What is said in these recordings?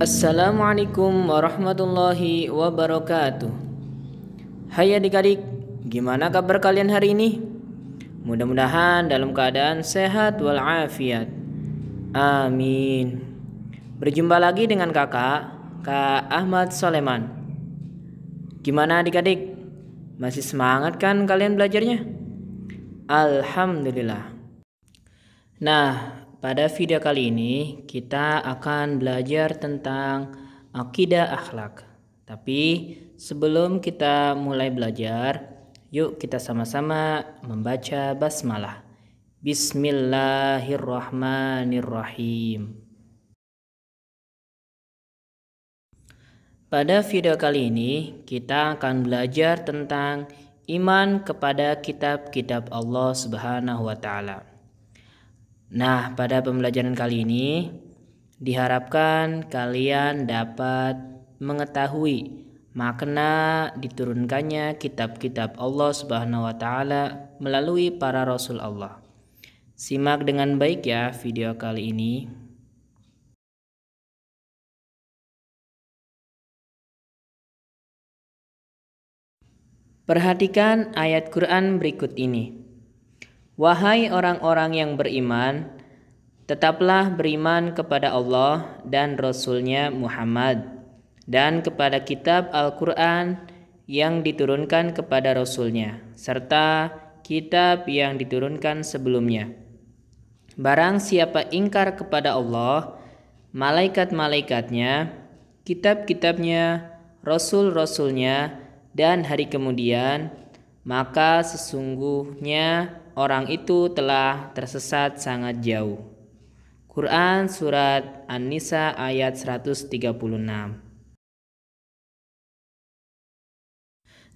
Assalamualaikum warahmatullahi wabarakatuh. Hai adik-adik, gimana kabar kalian hari ini? Mudah-mudahan dalam keadaan sehat walafiat. Amin. Berjumpa lagi dengan Kak Ahmad Soleman. Gimana adik-adik? Masih semangat kan kalian belajarnya? Alhamdulillah. Nah, pada video kali ini kita akan belajar tentang akidah akhlak. Tapi sebelum kita mulai belajar, yuk kita sama-sama membaca basmalah. Bismillahirrahmanirrahim. Pada video kali ini kita akan belajar tentang iman kepada kitab-kitab Allah Subhanahu wa taala. Nah, pada pembelajaran kali ini diharapkan kalian dapat mengetahui makna diturunkannya kitab-kitab Allah Subhanahu wa taala melalui para rasul Allah. Simak dengan baik ya video kali ini. Perhatikan ayat Quran berikut ini. Wahai orang-orang yang beriman, tetaplah beriman kepada Allah dan Rasul-Nya Muhammad dan kepada kitab Al-Quran yang diturunkan kepada Rasul-Nya serta kitab yang diturunkan sebelumnya. Barang siapa ingkar kepada Allah, malaikat-malaikatnya, kitab-kitabnya, Rasul-Rasulnya, dan hari kemudian, maka sesungguhnya orang itu telah tersesat sangat jauh. Quran Surat An-Nisa ayat 136.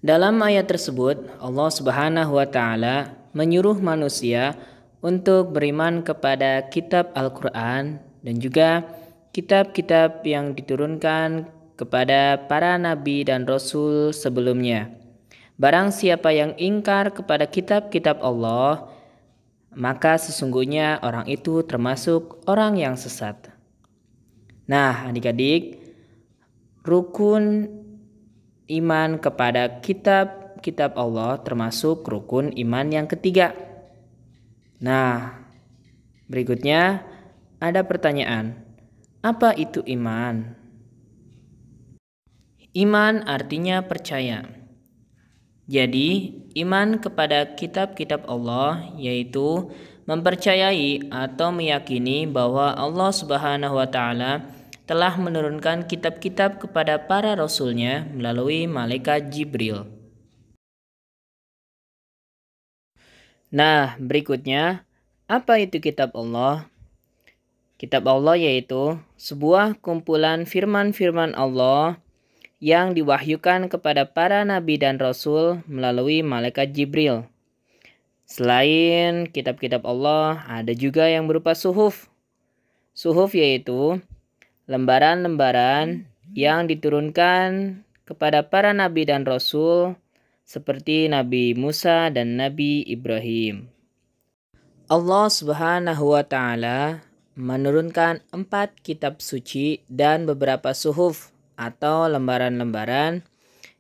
Dalam ayat tersebut, Allah Subhanahu wa taala menyuruh manusia untuk beriman kepada kitab Al-Quran dan juga kitab-kitab yang diturunkan kepada para nabi dan rasul sebelumnya. Barang siapa yang ingkar kepada kitab-kitab Allah, maka sesungguhnya orang itu termasuk orang yang sesat. Nah, adik-adik, rukun iman kepada kitab-kitab Allah termasuk rukun iman yang ketiga. Nah, berikutnya ada pertanyaan. Apa itu iman? Iman artinya percaya. Jadi, iman kepada kitab-kitab Allah yaitu mempercayai atau meyakini bahwa Allah Subhanahu wa taala telah menurunkan kitab-kitab kepada para rasulnya melalui malaikat Jibril. Nah, berikutnya, apa itu kitab Allah? Kitab Allah yaitu sebuah kumpulan firman-firman Allah yang diwahyukan kepada para nabi dan rasul melalui malaikat Jibril. Selain kitab-kitab Allah, ada juga yang berupa suhuf. Suhuf yaitu lembaran-lembaran yang diturunkan kepada para nabi dan rasul seperti Nabi Musa dan Nabi Ibrahim. Allah Subhanahu wa taala menurunkan 4 kitab suci dan beberapa suhuf atau lembaran-lembaran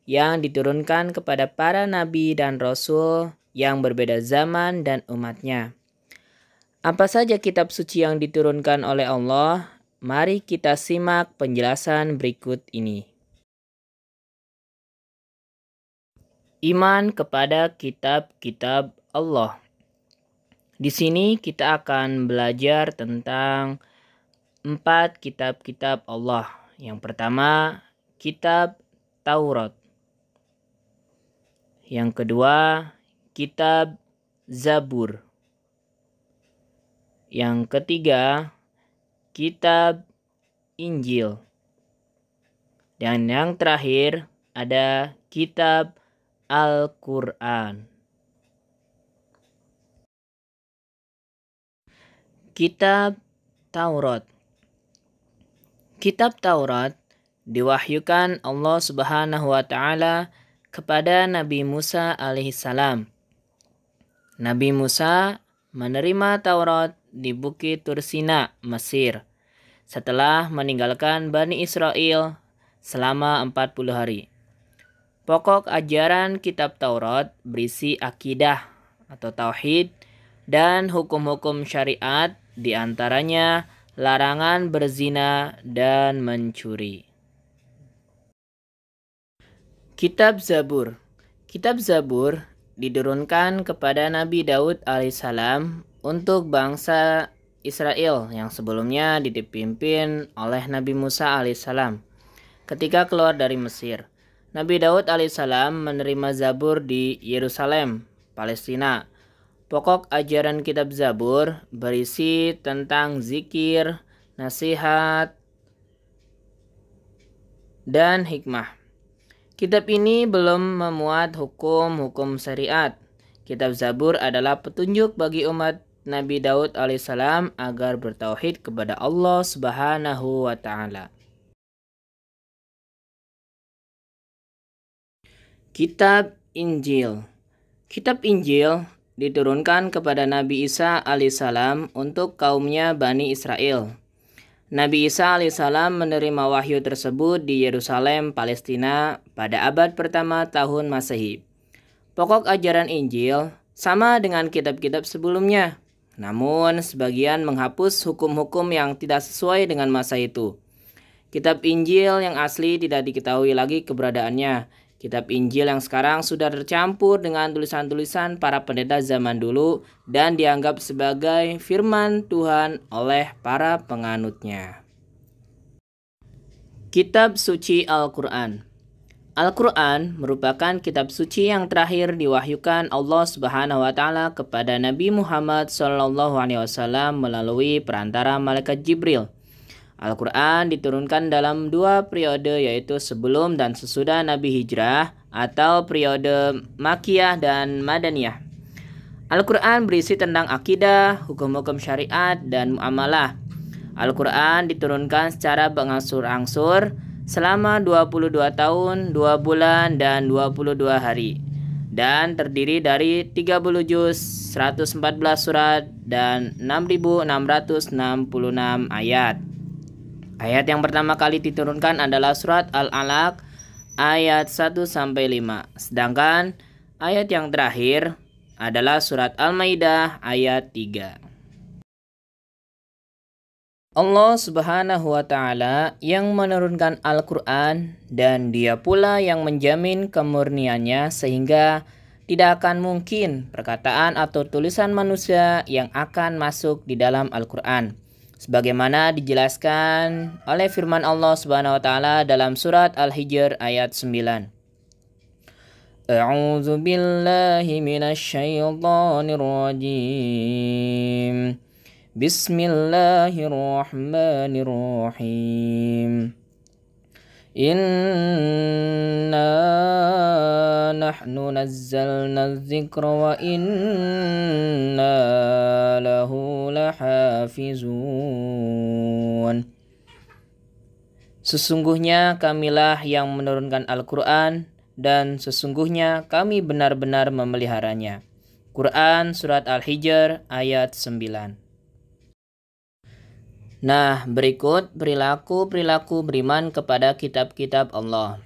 yang diturunkan kepada para nabi dan rasul yang berbeda zaman dan umatnya. Apa saja kitab suci yang diturunkan oleh Allah? Mari kita simak penjelasan berikut ini. Iman kepada kitab-kitab Allah. Di sini kita akan belajar tentang 4 kitab-kitab Allah. Yang pertama, kitab Taurat. Yang kedua, kitab Zabur. Yang ketiga, kitab Injil. Dan yang terakhir ada kitab Al-Quran. Kitab Taurat. Kitab Taurat diwahyukan Allah Subhanahu wa taala kepada Nabi Musa alaihissalam. Nabi Musa menerima Taurat di Bukit Tursina, Mesir. setelah meninggalkan Bani Israel selama 40 hari. Pokok ajaran kitab Taurat berisi akidah atau tauhid dan hukum-hukum syariat, di antaranya larangan berzina dan mencuri. Kitab Zabur. Kitab Zabur diturunkan kepada Nabi Daud alaihissalam untuk bangsa Israel yang sebelumnya dipimpin oleh Nabi Musa alaihissalam ketika keluar dari Mesir. Nabi Daud alaihissalam menerima Zabur di Yerusalem, Palestina. Pokok ajaran kitab Zabur berisi tentang zikir, nasihat, dan hikmah. Kitab ini belum memuat hukum-hukum syariat. Kitab Zabur adalah petunjuk bagi umat Nabi Daud alaihissalam agar bertauhid kepada Allah Subhanahu wa Ta'ala. Kitab Injil. Kitab Injil diturunkan kepada Nabi Isa alaihissalam untuk kaumnya Bani Israel. Nabi Isa alaihissalam menerima wahyu tersebut di Yerusalem, Palestina pada abad pertama tahun Masehi. Pokok ajaran Injil sama dengan kitab-kitab sebelumnya, namun sebagian menghapus hukum-hukum yang tidak sesuai dengan masa itu. Kitab Injil yang asli tidak diketahui lagi keberadaannya. Kitab Injil yang sekarang sudah tercampur dengan tulisan-tulisan para pendeta zaman dulu dan dianggap sebagai firman Tuhan oleh para penganutnya. Kitab Suci Al-Quran. Al-Quran merupakan kitab suci yang terakhir diwahyukan Allah Subhanahu wa Ta'ala kepada Nabi Muhammad SAW melalui perantara malaikat Jibril. Al-Quran diturunkan dalam dua periode, yaitu sebelum dan sesudah Nabi Hijrah atau periode Makkiyah dan Madaniyah. Al-Quran berisi tentang akidah, hukum-hukum syariat, dan muamalah. Al-Quran diturunkan secara berangsur-angsur selama 22 tahun, 2 bulan, dan 22 hari. Dan terdiri dari 30 juz, 114 surat, dan 6.666 ayat. Ayat yang pertama kali diturunkan adalah surat Al-Alaq ayat 1-5. Sedangkan ayat yang terakhir adalah surat Al-Maidah ayat 3. Allah Subhanahu wa Ta'ala yang menurunkan Al-Quran, dan Dia pula yang menjamin kemurniannya sehingga tidak akan mungkin perkataan atau tulisan manusia yang akan masuk di dalam Al-Quran, sebagaimana dijelaskan oleh firman Allah Subhanahu wa Ta'ala dalam surat Al-Hijr ayat 9. A'udzu billahi minasyaitonir rajim. Bismillahirrahmanirrahim. Inna nahnu nazzalna dzikra wa inna lahu lahafizun. Sesungguhnya kamilah yang menurunkan Al-Quran, dan sesungguhnya kami benar-benar memeliharanya. Quran Surat Al-Hijr ayat 9. Nah, berikut perilaku-perilaku beriman kepada kitab-kitab Allah.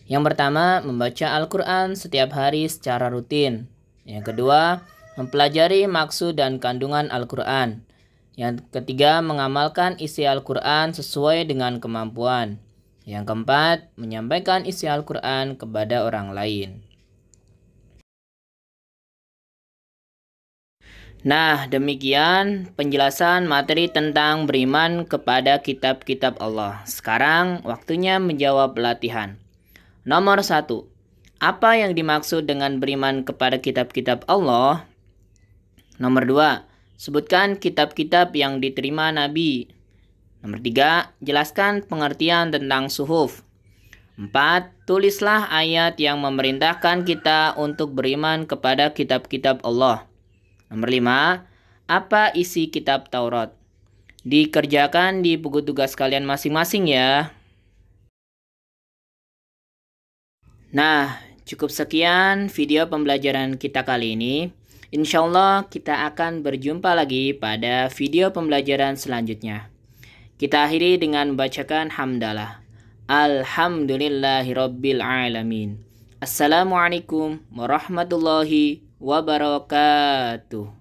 Yang pertama, membaca Al-Quran setiap hari secara rutin. Yang kedua, mempelajari maksud dan kandungan Al-Quran. Yang ketiga, mengamalkan isi Al-Quran sesuai dengan kemampuan. Yang keempat, menyampaikan isi Al-Quran kepada orang lain. Nah, demikian penjelasan materi tentang beriman kepada kitab-kitab Allah. Sekarang waktunya menjawab latihan. Nomor 1. Apa yang dimaksud dengan beriman kepada kitab-kitab Allah? Nomor 2. Sebutkan kitab-kitab yang diterima Nabi. Nomor 3. Jelaskan pengertian tentang suhuf. 4. Tulislah ayat yang memerintahkan kita untuk beriman kepada kitab-kitab Allah. Nomor 5. Apa isi kitab Taurat? Dikerjakan di buku tugas kalian masing-masing ya. Nah, cukup sekian video pembelajaran kita kali ini. Insya Allah kita akan berjumpa lagi pada video pembelajaran selanjutnya. Kita akhiri dengan membacakan hamdalah. Alhamdulillahirabbil alamin. Assalamualaikum warahmatullahi wabarakatuh.